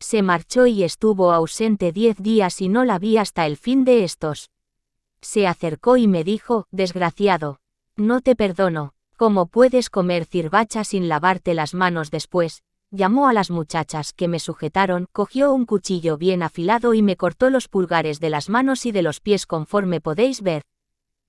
Se marchó y estuvo ausente 10 días y no la vi hasta el fin de estos. Se acercó y me dijo, desgraciado. No te perdono. ¿Cómo puedes comer cirbacha sin lavarte las manos después? Llamó a las muchachas que me sujetaron, cogió un cuchillo bien afilado y me cortó los pulgares de las manos y de los pies conforme podéis ver.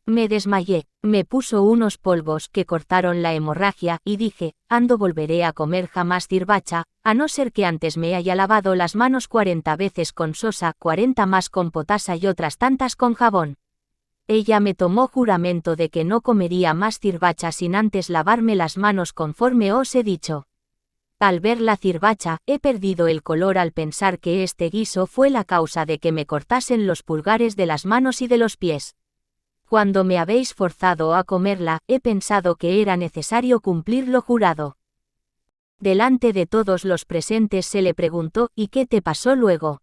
Me desmayé, me puso unos polvos que cortaron la hemorragia y dije, ando volveré a comer jamás cirbacha, a no ser que antes me haya lavado las manos 40 veces con sosa, 40 más con potasa y otras tantas con jabón. Ella me tomó juramento de que no comería más cirbacha sin antes lavarme las manos conforme os he dicho. Al ver la cirbacha, he perdido el color al pensar que este guiso fue la causa de que me cortasen los pulgares de las manos y de los pies. Cuando me habéis forzado a comerla, he pensado que era necesario cumplir lo jurado. Delante de todos los presentes se le preguntó, ¿y qué te pasó luego?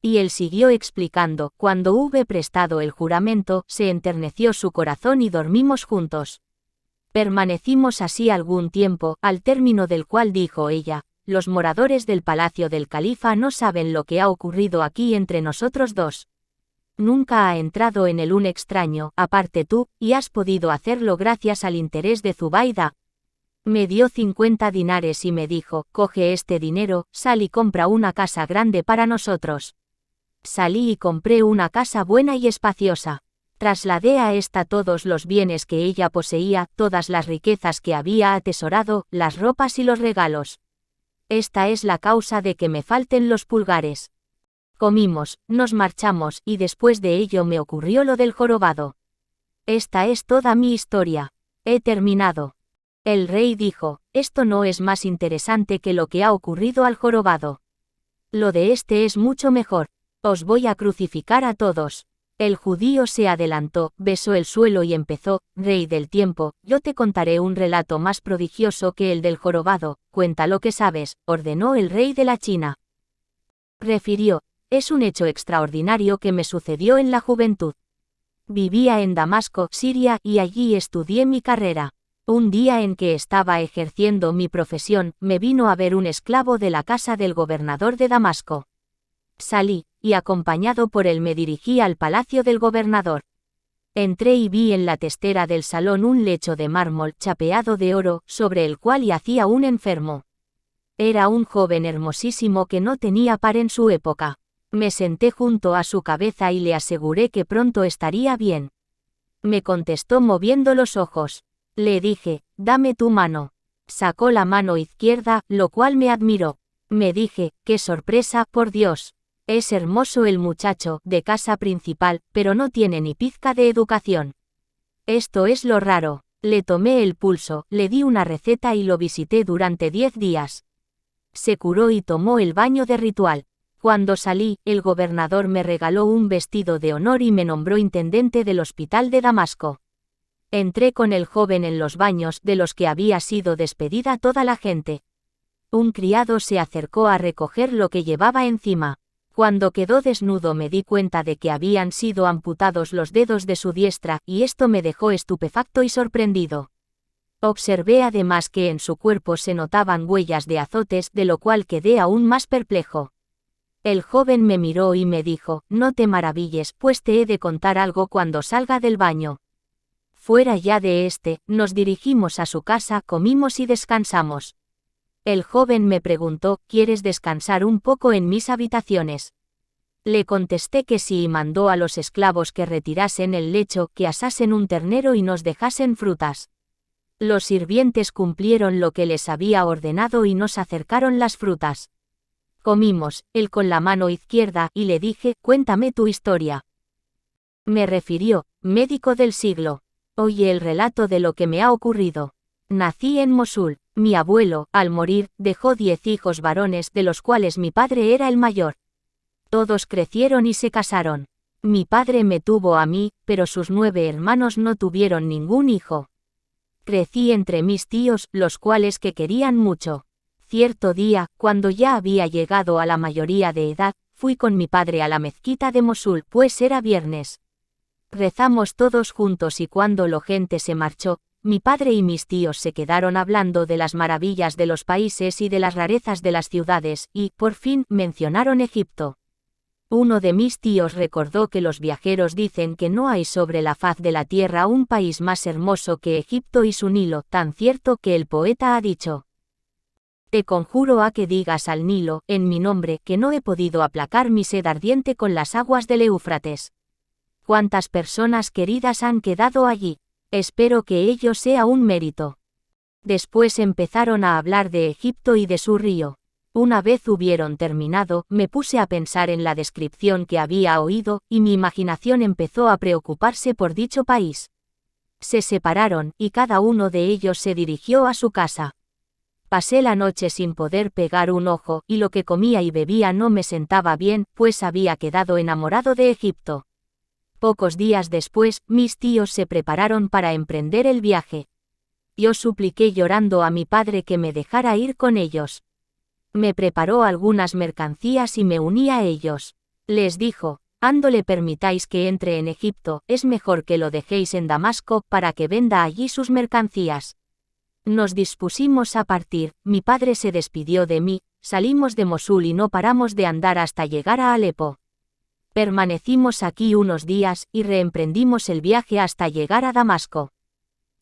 Y él siguió explicando, cuando hube prestado el juramento, se enterneció su corazón y dormimos juntos. Permanecimos así algún tiempo, al término del cual dijo ella, los moradores del palacio del califa no saben lo que ha ocurrido aquí entre nosotros dos. Nunca ha entrado en él un extraño, aparte tú, y has podido hacerlo gracias al interés de Zubaida. Me dio 50 dinares y me dijo, coge este dinero, sal y compra una casa grande para nosotros. Salí y compré una casa buena y espaciosa. Trasladé a esta todos los bienes que ella poseía, todas las riquezas que había atesorado, las ropas y los regalos. Esta es la causa de que me falten los pulgares. Comimos, nos marchamos, y después de ello me ocurrió lo del jorobado. Esta es toda mi historia. He terminado. El rey dijo, esto no es más interesante que lo que ha ocurrido al jorobado. Lo de este es mucho mejor. Os voy a crucificar a todos. El judío se adelantó, besó el suelo y empezó, rey del tiempo, yo te contaré un relato más prodigioso que el del jorobado, cuenta lo que sabes, ordenó el rey de la China. Refirió, es un hecho extraordinario que me sucedió en la juventud. Vivía en Damasco, Siria, y allí estudié mi carrera. Un día en que estaba ejerciendo mi profesión, me vino a ver un esclavo de la casa del gobernador de Damasco. Salí, y acompañado por él me dirigí al palacio del gobernador. Entré y vi en la testera del salón un lecho de mármol chapeado de oro, sobre el cual yacía un enfermo. Era un joven hermosísimo que no tenía par en su época. Me senté junto a su cabeza y le aseguré que pronto estaría bien. Me contestó moviendo los ojos. Le dije, dame tu mano. Sacó la mano izquierda, lo cual me admiró. Me dije, qué sorpresa, por Dios. Es hermoso el muchacho, de casa principal, pero no tiene ni pizca de educación. Esto es lo raro. Le tomé el pulso, le di una receta y lo visité durante 10 días. Se curó y tomó el baño de ritual. Cuando salí, el gobernador me regaló un vestido de honor y me nombró intendente del hospital de Damasco. Entré con el joven en los baños de los que había sido despedida toda la gente. Un criado se acercó a recoger lo que llevaba encima. Cuando quedó desnudo me di cuenta de que habían sido amputados los dedos de su diestra, y esto me dejó estupefacto y sorprendido. Observé además que en su cuerpo se notaban huellas de azotes, de lo cual quedé aún más perplejo. El joven me miró y me dijo, no te maravilles, pues te he de contar algo cuando salga del baño. Fuera ya de este, nos dirigimos a su casa, comimos y descansamos. El joven me preguntó, ¿quieres descansar un poco en mis habitaciones? Le contesté que sí y mandó a los esclavos que retirasen el lecho, que asasen un ternero y nos dejasen frutas. Los sirvientes cumplieron lo que les había ordenado y nos acercaron las frutas. Comimos, él con la mano izquierda, y le dije, cuéntame tu historia. Me refirió, médico del siglo. Oye el relato de lo que me ha ocurrido. Nací en Mosul. Mi abuelo, al morir, dejó 10 hijos varones, de los cuales mi padre era el mayor. Todos crecieron y se casaron. Mi padre me tuvo a mí, pero sus 9 hermanos no tuvieron ningún hijo. Crecí entre mis tíos, los cuales que querían mucho. Cierto día, cuando ya había llegado a la mayoría de edad, fui con mi padre a la mezquita de Mosul, pues era viernes. Rezamos todos juntos y cuando la gente se marchó, mi padre y mis tíos se quedaron hablando de las maravillas de los países y de las rarezas de las ciudades, y, por fin, mencionaron Egipto. Uno de mis tíos recordó que los viajeros dicen que no hay sobre la faz de la tierra un país más hermoso que Egipto y su Nilo, tan cierto que el poeta ha dicho: te conjuro a que digas al Nilo, en mi nombre, que no he podido aplacar mi sed ardiente con las aguas del Éufrates. ¿Cuántas personas queridas han quedado allí? Espero que ello sea un mérito. Después empezaron a hablar de Egipto y de su río. Una vez hubieron terminado, me puse a pensar en la descripción que había oído, y mi imaginación empezó a preocuparse por dicho país. Se separaron, y cada uno de ellos se dirigió a su casa. Pasé la noche sin poder pegar un ojo, y lo que comía y bebía no me sentaba bien, pues había quedado enamorado de Egipto. Pocos días después, mis tíos se prepararon para emprender el viaje. Yo supliqué llorando a mi padre que me dejara ir con ellos. Me preparó algunas mercancías y me uní a ellos. Les dijo: ando le permitáis que entre en Egipto, es mejor que lo dejéis en Damasco para que venda allí sus mercancías. Nos dispusimos a partir, mi padre se despidió de mí, salimos de Mosul y no paramos de andar hasta llegar a Alepo. Permanecimos aquí unos días y reemprendimos el viaje hasta llegar a Damasco.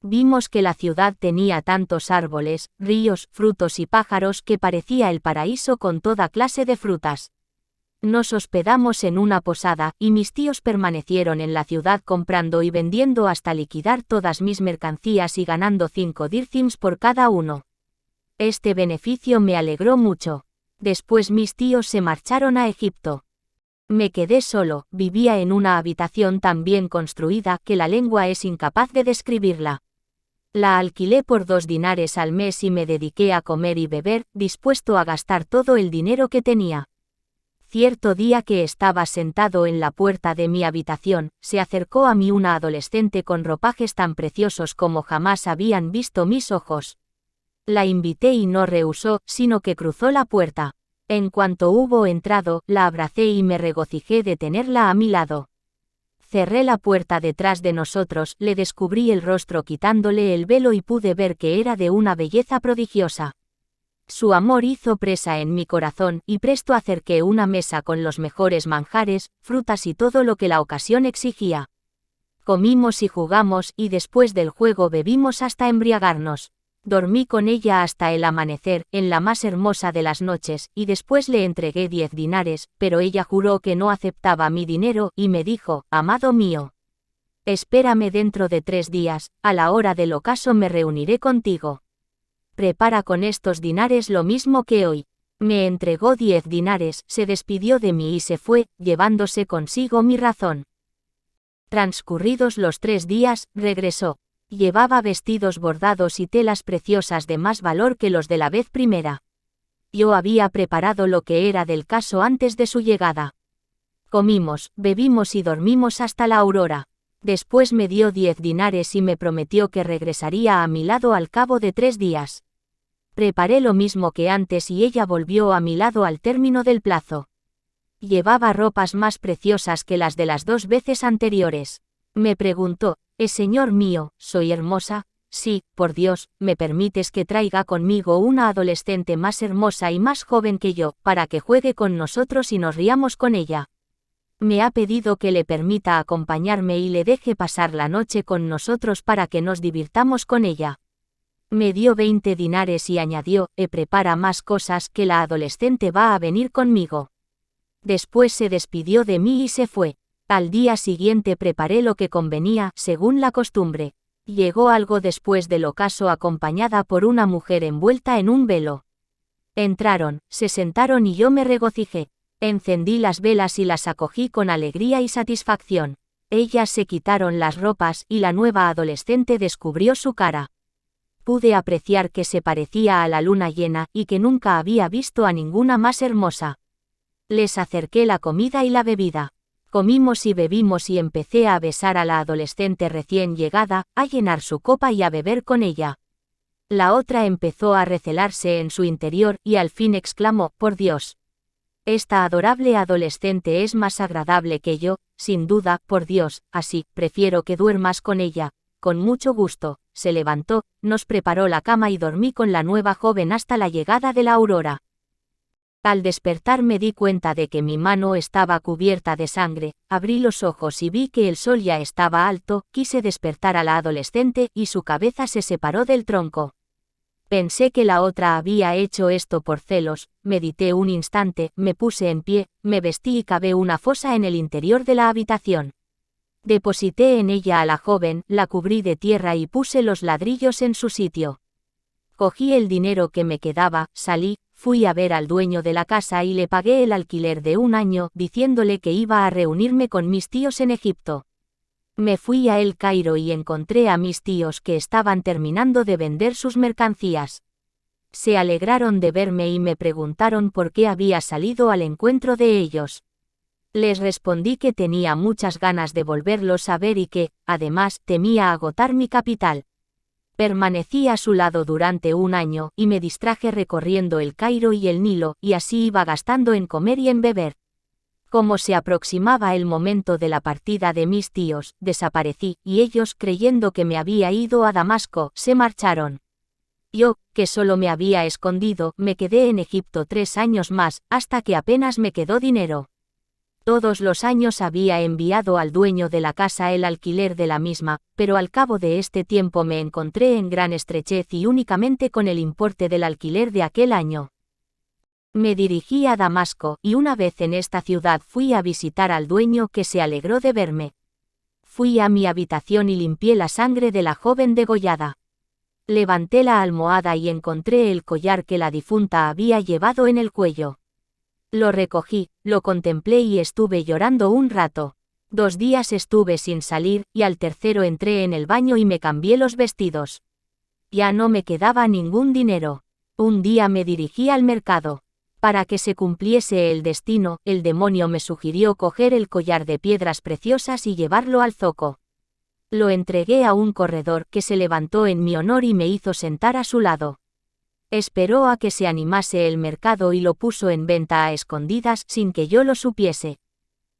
Vimos que la ciudad tenía tantos árboles, ríos, frutos y pájaros que parecía el paraíso con toda clase de frutas. Nos hospedamos en una posada, y mis tíos permanecieron en la ciudad comprando y vendiendo hasta liquidar todas mis mercancías y ganando 5 dirhams por cada uno. Este beneficio me alegró mucho. Después mis tíos se marcharon a Egipto. Me quedé solo, vivía en una habitación tan bien construida que la lengua es incapaz de describirla. La alquilé por 2 dinares al mes y me dediqué a comer y beber, dispuesto a gastar todo el dinero que tenía. Cierto día que estaba sentado en la puerta de mi habitación, se acercó a mí una adolescente con ropajes tan preciosos como jamás habían visto mis ojos. La invité y no rehusó, sino que cruzó la puerta. En cuanto hubo entrado, la abracé y me regocijé de tenerla a mi lado. Cerré la puerta detrás de nosotros, le descubrí el rostro quitándole el velo y pude ver que era de una belleza prodigiosa. Su amor hizo presa en mi corazón, y presto acerqué una mesa con los mejores manjares, frutas y todo lo que la ocasión exigía. Comimos y jugamos, y después del juego bebimos hasta embriagarnos. Dormí con ella hasta el amanecer, en la más hermosa de las noches, y después le entregué 10 dinares, pero ella juró que no aceptaba mi dinero, y me dijo: amado mío, espérame dentro de 3 días, a la hora del ocaso me reuniré contigo. Prepara con estos dinares lo mismo que hoy. Me entregó 10 dinares, se despidió de mí y se fue, llevándose consigo mi razón. Transcurridos los 3 días, regresó. Llevaba vestidos bordados y telas preciosas de más valor que los de la vez primera. Yo había preparado lo que era del caso antes de su llegada. Comimos, bebimos y dormimos hasta la aurora. Después me dio 10 dinares y me prometió que regresaría a mi lado al cabo de 3 días. Preparé lo mismo que antes y ella volvió a mi lado al término del plazo. Llevaba ropas más preciosas que las de las 2 veces anteriores. Me preguntó: señor mío, ¿soy hermosa? Sí, por Dios, ¿me permites que traiga conmigo una adolescente más hermosa y más joven que yo, para que juegue con nosotros y nos riamos con ella? Me ha pedido que le permita acompañarme y le deje pasar la noche con nosotros para que nos divirtamos con ella. Me dio 20 dinares y añadió: prepara más cosas, que la adolescente va a venir conmigo. Después se despidió de mí y se fue. Al día siguiente preparé lo que convenía, según la costumbre. Llegó algo después del ocaso acompañada por una mujer envuelta en un velo. Entraron, se sentaron y yo me regocijé. Encendí las velas y las acogí con alegría y satisfacción. Ellas se quitaron las ropas y la nueva adolescente descubrió su cara. Pude apreciar que se parecía a la luna llena y que nunca había visto a ninguna más hermosa. Les acerqué la comida y la bebida. Comimos y bebimos y empecé a besar a la adolescente recién llegada, a llenar su copa y a beber con ella. La otra empezó a recelarse en su interior y al fin exclamó: por Dios, esta adorable adolescente es más agradable que yo, sin duda, por Dios, así, prefiero que duermas con ella. Con mucho gusto, se levantó, nos preparó la cama y dormí con la nueva joven hasta la llegada de la aurora. Al despertar me di cuenta de que mi mano estaba cubierta de sangre, abrí los ojos y vi que el sol ya estaba alto, quise despertar a la adolescente y su cabeza se separó del tronco. Pensé que la otra había hecho esto por celos, medité un instante, me puse en pie, me vestí y cavé una fosa en el interior de la habitación. Deposité en ella a la joven, la cubrí de tierra y puse los ladrillos en su sitio. Cogí el dinero que me quedaba, salí, fui a ver al dueño de la casa y le pagué el alquiler de 1 año, diciéndole que iba a reunirme con mis tíos en Egipto. Me fui a El Cairo y encontré a mis tíos que estaban terminando de vender sus mercancías. Se alegraron de verme y me preguntaron por qué había salido al encuentro de ellos. Les respondí que tenía muchas ganas de volverlos a ver y que, además, temía agotar mi capital. Permanecí a su lado durante 1 año y me distraje recorriendo El Cairo y el Nilo, y así iba gastando en comer y en beber. Como se aproximaba el momento de la partida de mis tíos, desaparecí, y ellos, creyendo que me había ido a Damasco, se marcharon. Yo, que solo me había escondido, me quedé en Egipto 3 años más, hasta que apenas me quedó dinero. Todos los años había enviado al dueño de la casa el alquiler de la misma, pero al cabo de este tiempo me encontré en gran estrechez y únicamente con el importe del alquiler de aquel año. Me dirigí a Damasco, y una vez en esta ciudad fui a visitar al dueño, que se alegró de verme. Fui a mi habitación y limpié la sangre de la joven degollada. Levanté la almohada y encontré el collar que la difunta había llevado en el cuello. Lo recogí, lo contemplé y estuve llorando un rato. 2 días estuve sin salir, y al tercero entré en el baño y me cambié los vestidos. Ya no me quedaba ningún dinero. Un día me dirigí al mercado. Para que se cumpliese el destino, el demonio me sugirió coger el collar de piedras preciosas y llevarlo al zoco. Lo entregué a un corredor que se levantó en mi honor y me hizo sentar a su lado. Esperó a que se animase el mercado y lo puso en venta a escondidas sin que yo lo supiese.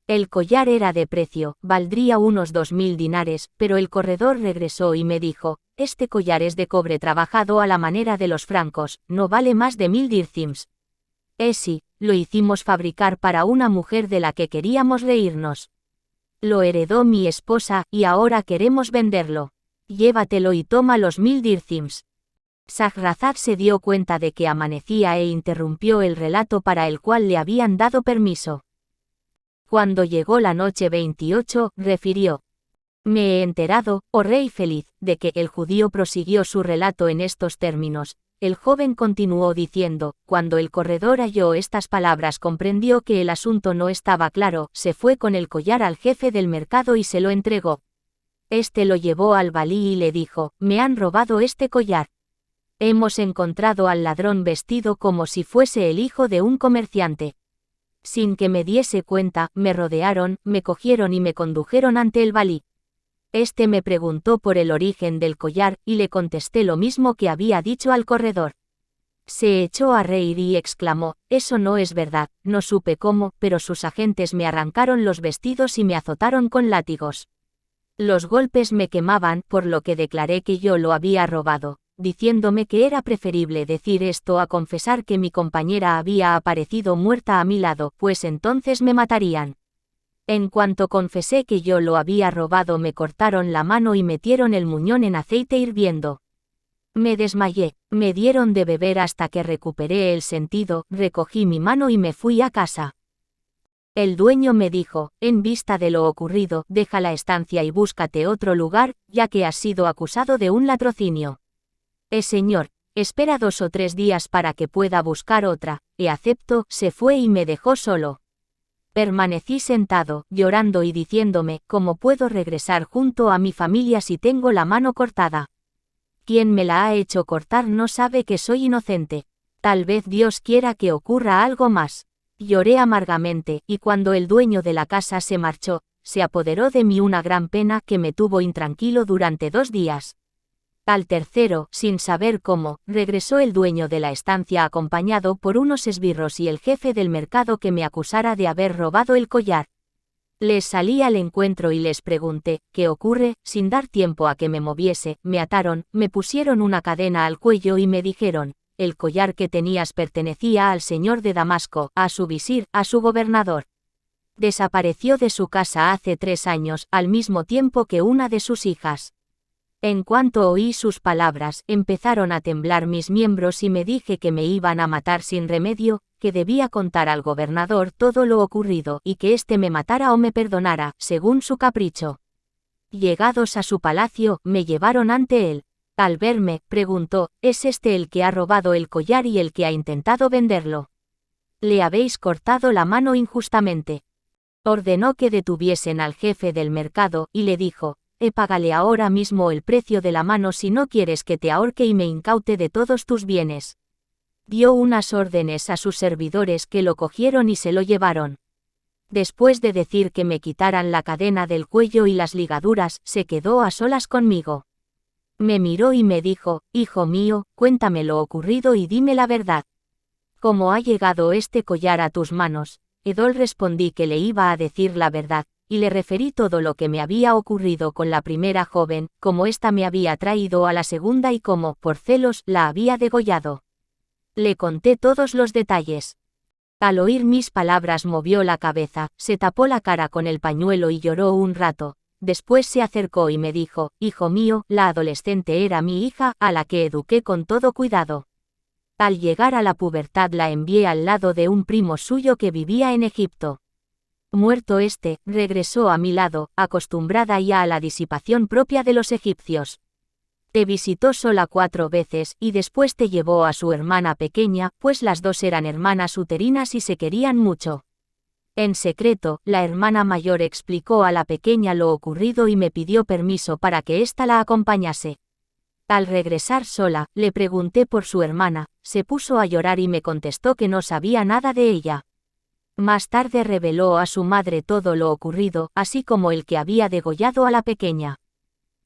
El collar era de precio, valdría unos 2000 dinares, pero el corredor regresó y me dijo: este collar es de cobre trabajado a la manera de los francos, no vale más de 1000 dirhams. Sí, lo hicimos fabricar para una mujer de la que queríamos reírnos. Lo heredó mi esposa, y ahora queremos venderlo. Llévatelo y toma los 1000 dirhams. Shahrazad se dio cuenta de que amanecía e interrumpió el relato para el cual le habían dado permiso. Cuando llegó la noche 28, refirió: me he enterado, oh rey feliz, de que el judío prosiguió su relato en estos términos. El joven continuó diciendo: cuando el corredor halló estas palabras comprendió que el asunto no estaba claro, se fue con el collar al jefe del mercado y se lo entregó. Este lo llevó al valí y le dijo: me han robado este collar. Hemos encontrado al ladrón vestido como si fuese el hijo de un comerciante. Sin que me diese cuenta, me rodearon, me cogieron y me condujeron ante el valí. Este me preguntó por el origen del collar, y le contesté lo mismo que había dicho al corredor. Se echó a reír y exclamó: eso no es verdad, no supe cómo, pero sus agentes me arrancaron los vestidos y me azotaron con látigos. Los golpes me quemaban, por lo que declaré que yo lo había robado, diciéndome que era preferible decir esto a confesar que mi compañera había aparecido muerta a mi lado, pues entonces me matarían. En cuanto confesé que yo lo había robado, me cortaron la mano y metieron el muñón en aceite hirviendo. Me desmayé, me dieron de beber hasta que recuperé el sentido, recogí mi mano y me fui a casa. El dueño me dijo: en vista de lo ocurrido, deja la estancia y búscate otro lugar, ya que has sido acusado de un latrocinio. Señor, espera 2 o 3 días para que pueda buscar otra. Acepto. Se fue y me dejó solo. Permanecí sentado, llorando y diciéndome: ¿cómo puedo regresar junto a mi familia si tengo la mano cortada? Quien me la ha hecho cortar no sabe que soy inocente. Tal vez Dios quiera que ocurra algo más. Lloré amargamente, y cuando el dueño de la casa se marchó, se apoderó de mí una gran pena que me tuvo intranquilo durante 2 días. Al tercero, sin saber cómo, regresó el dueño de la estancia acompañado por unos esbirros y el jefe del mercado que me acusara de haber robado el collar. Les salí al encuentro y les pregunté, ¿qué ocurre? Sin dar tiempo a que me moviese, me ataron, me pusieron una cadena al cuello y me dijeron, el collar que tenías pertenecía al señor de Damasco, a su visir, a su gobernador. Desapareció de su casa hace 3 años, al mismo tiempo que una de sus hijas. En cuanto oí sus palabras, empezaron a temblar mis miembros y me dije que me iban a matar sin remedio, que debía contar al gobernador todo lo ocurrido y que éste me matara o me perdonara, según su capricho. Llegados a su palacio, me llevaron ante él. Al verme, preguntó, ¿es este el que ha robado el collar y el que ha intentado venderlo? Le habéis cortado la mano injustamente. Ordenó que detuviesen al jefe del mercado y le dijo, págale ahora mismo el precio de la mano si no quieres que te ahorque y me incaute de todos tus bienes. Dio unas órdenes a sus servidores que lo cogieron y se lo llevaron. Después de decir que me quitaran la cadena del cuello y las ligaduras, se quedó a solas conmigo. Me miró y me dijo, hijo mío, cuéntame lo ocurrido y dime la verdad. ¿Cómo ha llegado este collar a tus manos? Edol respondí que le iba a decir la verdad, y le referí todo lo que me había ocurrido con la primera joven, cómo ésta me había traído a la segunda y cómo, por celos, la había degollado. Le conté todos los detalles. Al oír mis palabras movió la cabeza, se tapó la cara con el pañuelo y lloró un rato. Después se acercó y me dijo, hijo mío, la adolescente era mi hija, a la que eduqué con todo cuidado. Al llegar a la pubertad la envié al lado de un primo suyo que vivía en Egipto. Muerto este, regresó a mi lado, acostumbrada ya a la disipación propia de los egipcios. Te visitó sola 4 veces y después te llevó a su hermana pequeña, pues las dos eran hermanas uterinas y se querían mucho. En secreto, la hermana mayor explicó a la pequeña lo ocurrido y me pidió permiso para que ésta la acompañase. Al regresar sola, le pregunté por su hermana, se puso a llorar y me contestó que no sabía nada de ella. Más tarde reveló a su madre todo lo ocurrido, así como el que había degollado a la pequeña.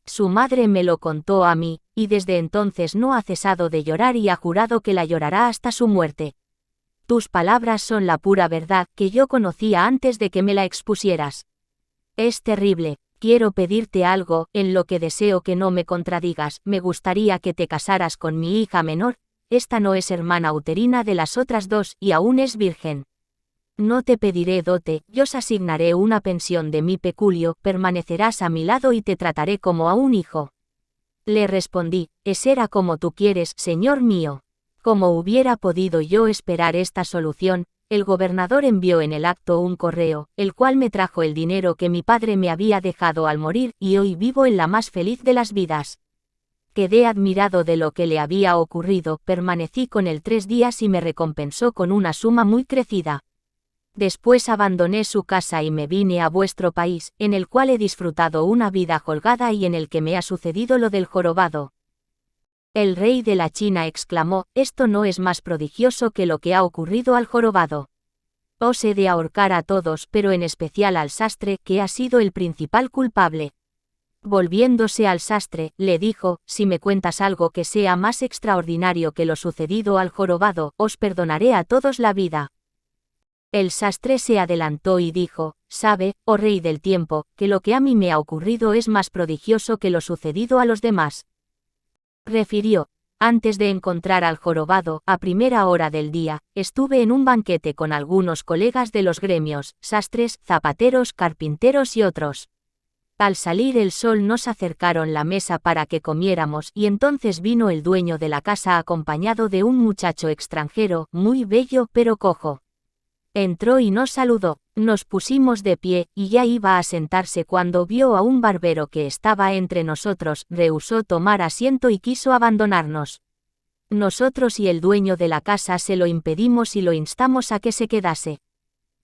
Su madre me lo contó a mí, y desde entonces no ha cesado de llorar y ha jurado que la llorará hasta su muerte. Tus palabras son la pura verdad que yo conocía antes de que me la expusieras. Es terrible. Quiero pedirte algo, en lo que deseo que no me contradigas, me gustaría que te casaras con mi hija menor, esta no es hermana uterina de las otras 2 y aún es virgen. No te pediré dote, yo os asignaré una pensión de mi peculio, permanecerás a mi lado y te trataré como a un hijo. Le respondí, será como tú quieres, señor mío. Como hubiera podido yo esperar esta solución, el gobernador envió en el acto un correo, el cual me trajo el dinero que mi padre me había dejado al morir y hoy vivo en la más feliz de las vidas. Quedé admirado de lo que le había ocurrido, permanecí con él 3 días y me recompensó con una suma muy crecida. Después abandoné su casa y me vine a vuestro país, en el cual he disfrutado una vida holgada y en el que me ha sucedido lo del jorobado. El rey de la China exclamó, esto no es más prodigioso que lo que ha ocurrido al jorobado. Os he de ahorcar a todos, pero en especial al sastre, que ha sido el principal culpable. Volviéndose al sastre, le dijo, si me cuentas algo que sea más extraordinario que lo sucedido al jorobado, os perdonaré a todos la vida. El sastre se adelantó y dijo, sabe, oh rey del tiempo, que lo que a mí me ha ocurrido es más prodigioso que lo sucedido a los demás. Refirió, antes de encontrar al jorobado, a primera hora del día, estuve en un banquete con algunos colegas de los gremios, sastres, zapateros, carpinteros y otros. Al salir el sol nos acercaron la mesa para que comiéramos y entonces vino el dueño de la casa acompañado de un muchacho extranjero, muy bello pero cojo. Entró y nos saludó, nos pusimos de pie, y ya iba a sentarse cuando vio a un barbero que estaba entre nosotros, rehusó tomar asiento y quiso abandonarnos. Nosotros y el dueño de la casa se lo impedimos y lo instamos a que se quedase.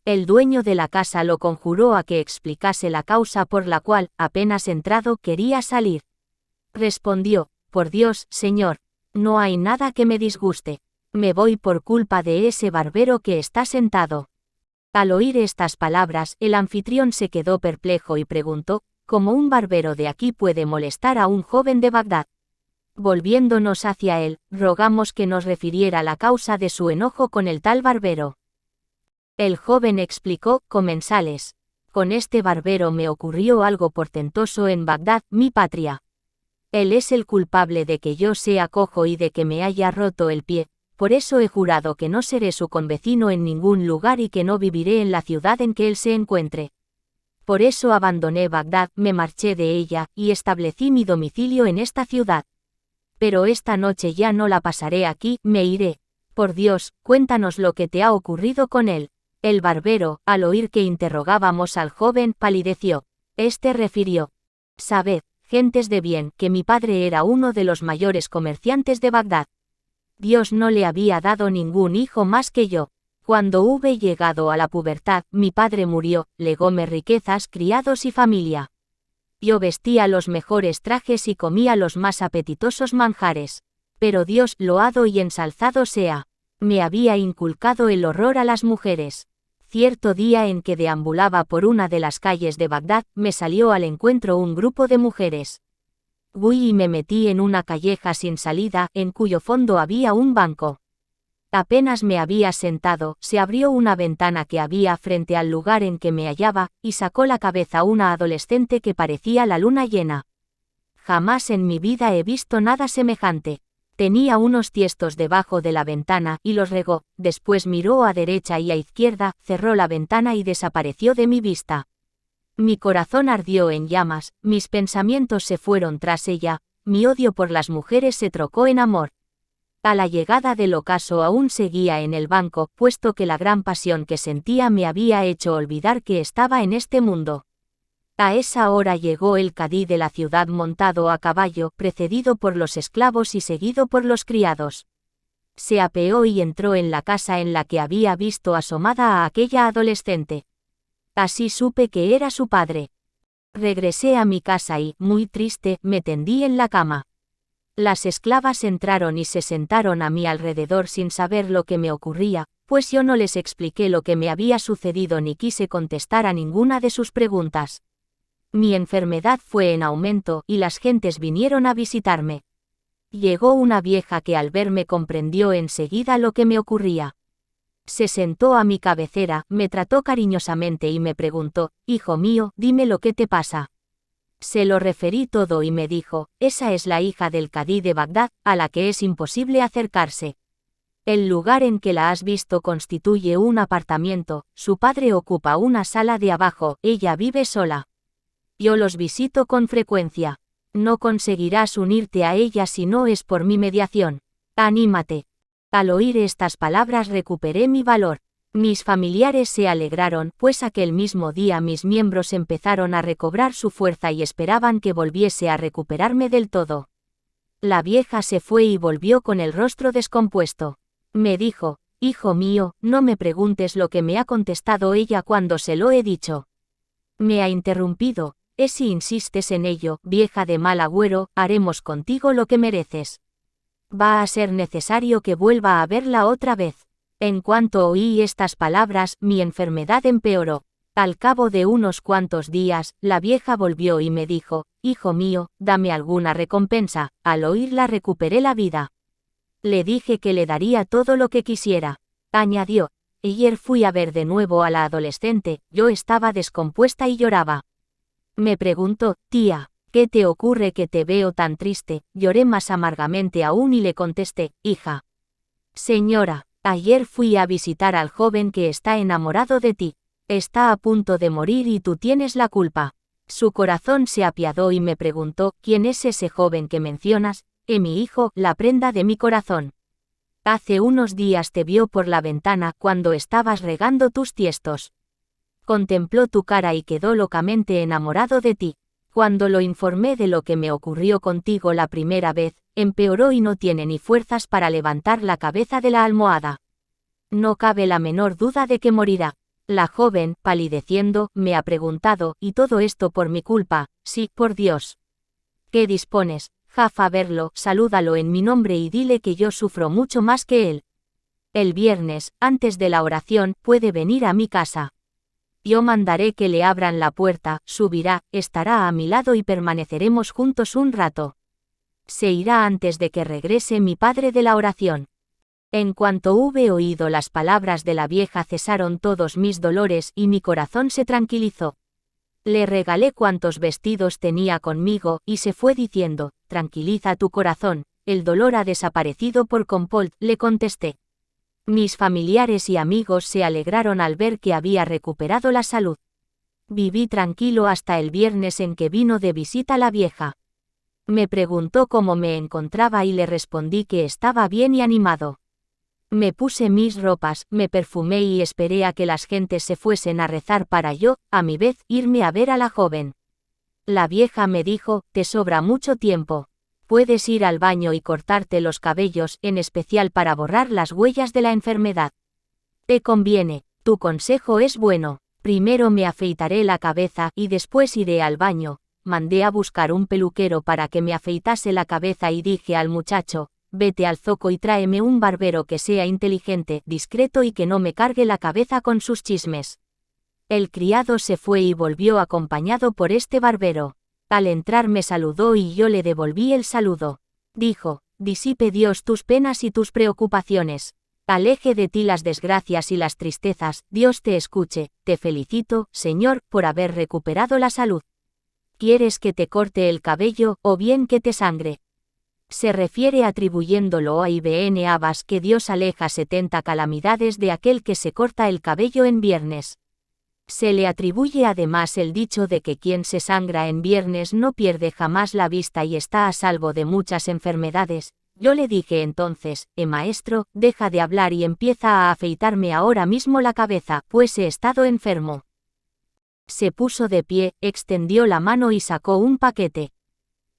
El dueño de la casa lo conjuró a que explicase la causa por la cual, apenas entrado, quería salir. Respondió, por Dios, señor, no hay nada que me disguste. Me voy por culpa de ese barbero que está sentado. Al oír estas palabras, el anfitrión se quedó perplejo y preguntó, ¿cómo un barbero de aquí puede molestar a un joven de Bagdad? Volviéndonos hacia él, rogamos que nos refiriera la causa de su enojo con el tal barbero. El joven explicó, comensales. Con este barbero me ocurrió algo portentoso en Bagdad, mi patria. Él es el culpable de que yo sea cojo y de que me haya roto el pie, por eso he jurado que no seré su convecino en ningún lugar y que no viviré en la ciudad en que él se encuentre. Por eso abandoné Bagdad, me marché de ella, y establecí mi domicilio en esta ciudad. Pero esta noche ya no la pasaré aquí, me iré. Por Dios, cuéntanos lo que te ha ocurrido con él. El barbero, al oír que interrogábamos al joven, palideció. Este refirió: Sabed, gentes de bien, que mi padre era uno de los mayores comerciantes de Bagdad. Dios no le había dado ningún hijo más que yo. Cuando hube llegado a la pubertad, mi padre murió, legóme riquezas, criados y familia. Yo vestía los mejores trajes y comía los más apetitosos manjares. Pero Dios, loado y ensalzado sea, me había inculcado el horror a las mujeres. Cierto día en que deambulaba por una de las calles de Bagdad, me salió al encuentro un grupo de mujeres. Fui y me metí en una calleja sin salida, en cuyo fondo había un banco. Apenas me había sentado, se abrió una ventana que había frente al lugar en que me hallaba, y sacó la cabeza una adolescente que parecía la luna llena. Jamás en mi vida he visto nada semejante. Tenía unos tiestos debajo de la ventana y los regó, después miró a derecha y a izquierda, cerró la ventana y desapareció de mi vista. Mi corazón ardió en llamas, mis pensamientos se fueron tras ella, mi odio por las mujeres se trocó en amor. A la llegada del ocaso aún seguía en el banco, puesto que la gran pasión que sentía me había hecho olvidar que estaba en este mundo. A esa hora llegó el cadí de la ciudad montado a caballo, precedido por los esclavos y seguido por los criados. Se apeó y entró en la casa en la que había visto asomada a aquella adolescente. Así supe que era su padre. Regresé a mi casa y, muy triste, me tendí en la cama. Las esclavas entraron y se sentaron a mi alrededor sin saber lo que me ocurría, pues yo no les expliqué lo que me había sucedido ni quise contestar a ninguna de sus preguntas. Mi enfermedad fue en aumento y las gentes vinieron a visitarme. Llegó una vieja que al verme comprendió enseguida lo que me ocurría. Se sentó a mi cabecera, me trató cariñosamente y me preguntó: Hijo mío, dime lo que te pasa. Se lo referí todo y me dijo: esa es la hija del cadí de Bagdad, a la que es imposible acercarse. El lugar en que la has visto constituye un apartamento, su padre ocupa una sala de abajo, ella vive sola. Yo los visito con frecuencia. No conseguirás unirte a ella si no es por mi mediación. Anímate. Al oír estas palabras recuperé mi valor. Mis familiares se alegraron, pues aquel mismo día mis miembros empezaron a recobrar su fuerza y esperaban que volviese a recuperarme del todo. La vieja se fue y volvió con el rostro descompuesto. Me dijo: Hijo mío, no me preguntes lo que me ha contestado ella cuando se lo he dicho. Me ha interrumpido: si insistes en ello, vieja de mal agüero, haremos contigo lo que mereces. Va a ser necesario que vuelva a verla otra vez. En cuanto oí estas palabras, mi enfermedad empeoró. Al cabo de unos cuantos días, la vieja volvió y me dijo: Hijo mío, dame alguna recompensa. Al oírla recuperé la vida. Le dije que le daría todo lo que quisiera. Añadió: ayer fui a ver de nuevo a la adolescente, yo estaba descompuesta y lloraba. Me preguntó: Tía, ¿qué te ocurre que te veo tan triste? Lloré más amargamente aún y le contesté: Hija. Señora, ayer fui a visitar al joven que está enamorado de ti. Está a punto de morir y tú tienes la culpa. Su corazón se apiadó y me preguntó: ¿Quién es ese joven que mencionas? Mi hijo, la prenda de mi corazón. Hace unos días te vio por la ventana cuando estabas regando tus tiestos. Contempló tu cara y quedó locamente enamorado de ti. Cuando lo informé de lo que me ocurrió contigo la primera vez, empeoró y no tiene ni fuerzas para levantar la cabeza de la almohada. No cabe la menor duda de que morirá. La joven, palideciendo, me ha preguntado: ¿y todo esto por mi culpa? Sí, por Dios. ¿Qué dispones? Jafa verlo, salúdalo en mi nombre y dile que yo sufro mucho más que él. El viernes, antes de la oración, puede venir a mi casa. Yo mandaré que le abran la puerta, subirá, estará a mi lado y permaneceremos juntos un rato. Se irá antes de que regrese mi padre de la oración. En cuanto hube oído las palabras de la vieja cesaron todos mis dolores y mi corazón se tranquilizó. Le regalé cuantos vestidos tenía conmigo, y se fue diciendo, tranquiliza tu corazón, el dolor ha desaparecido por completo, le contesté. Mis familiares y amigos se alegraron al ver que había recuperado la salud. Viví tranquilo hasta el viernes en que vino de visita la vieja. Me preguntó cómo me encontraba y le respondí que estaba bien y animado. Me puse mis ropas, me perfumé y esperé a que las gentes se fuesen a rezar para yo, a mi vez, irme a ver a la joven. La vieja me dijo, te sobra mucho tiempo. Puedes ir al baño y cortarte los cabellos, en especial para borrar las huellas de la enfermedad. Te conviene, tu consejo es bueno. Primero me afeitaré la cabeza y después iré al baño. Mandé a buscar un peluquero para que me afeitase la cabeza y dije al muchacho, vete al zoco y tráeme un barbero que sea inteligente, discreto y que no me cargue la cabeza con sus chismes. El criado se fue y volvió acompañado por este barbero. Al entrar me saludó y yo le devolví el saludo. Dijo, disipe Dios tus penas y tus preocupaciones. Aleje de ti las desgracias y las tristezas, Dios te escuche, te felicito, Señor, por haber recuperado la salud. ¿Quieres que te corte el cabello, o bien que te sangre? Se refiere atribuyéndolo a Ibn Abbas que Dios aleja 70 calamidades de aquel que se corta el cabello en viernes. Se le atribuye además el dicho de que quien se sangra en viernes no pierde jamás la vista y está a salvo de muchas enfermedades. Yo le dije entonces, maestro, deja de hablar y empieza a afeitarme ahora mismo la cabeza, pues he estado enfermo. Se puso de pie, extendió la mano y sacó un paquete.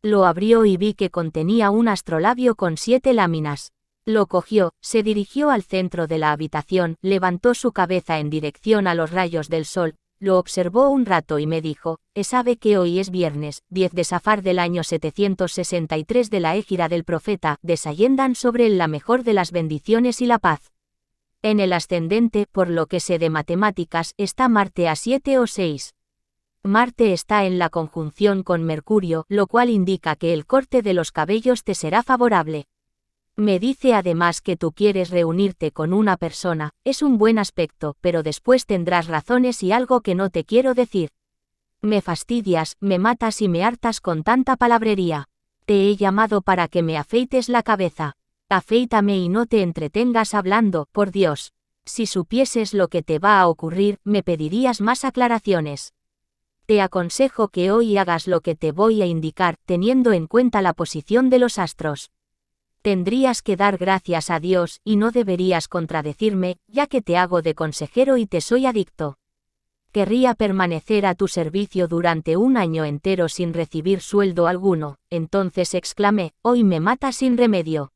Lo abrió y vi que contenía un astrolabio con 7 láminas. Lo cogió, se dirigió al centro de la habitación, levantó su cabeza en dirección a los rayos del sol, lo observó un rato y me dijo, sabe que hoy es viernes, 10 de Safar del año 763 de la égira del profeta, descendan sobre él la mejor de las bendiciones y la paz. En el ascendente, por lo que sé de matemáticas, está Marte a 7 o 6. Marte está en la conjunción con Mercurio, lo cual indica que el corte de los cabellos te será favorable. Me dice además que tú quieres reunirte con una persona, es un buen aspecto, pero después tendrás razones y algo que no te quiero decir. Me fastidias, me matas y me hartas con tanta palabrería. Te he llamado para que me afeites la cabeza. Afeítame y no te entretengas hablando, por Dios. Si supieses lo que te va a ocurrir, me pedirías más aclaraciones. Te aconsejo que hoy hagas lo que te voy a indicar, teniendo en cuenta la posición de los astros. Tendrías que dar gracias a Dios y no deberías contradecirme, ya que te hago de consejero y te soy adicto. Querría permanecer a tu servicio durante un año entero sin recibir sueldo alguno, entonces exclamé, hoy me mata sin remedio.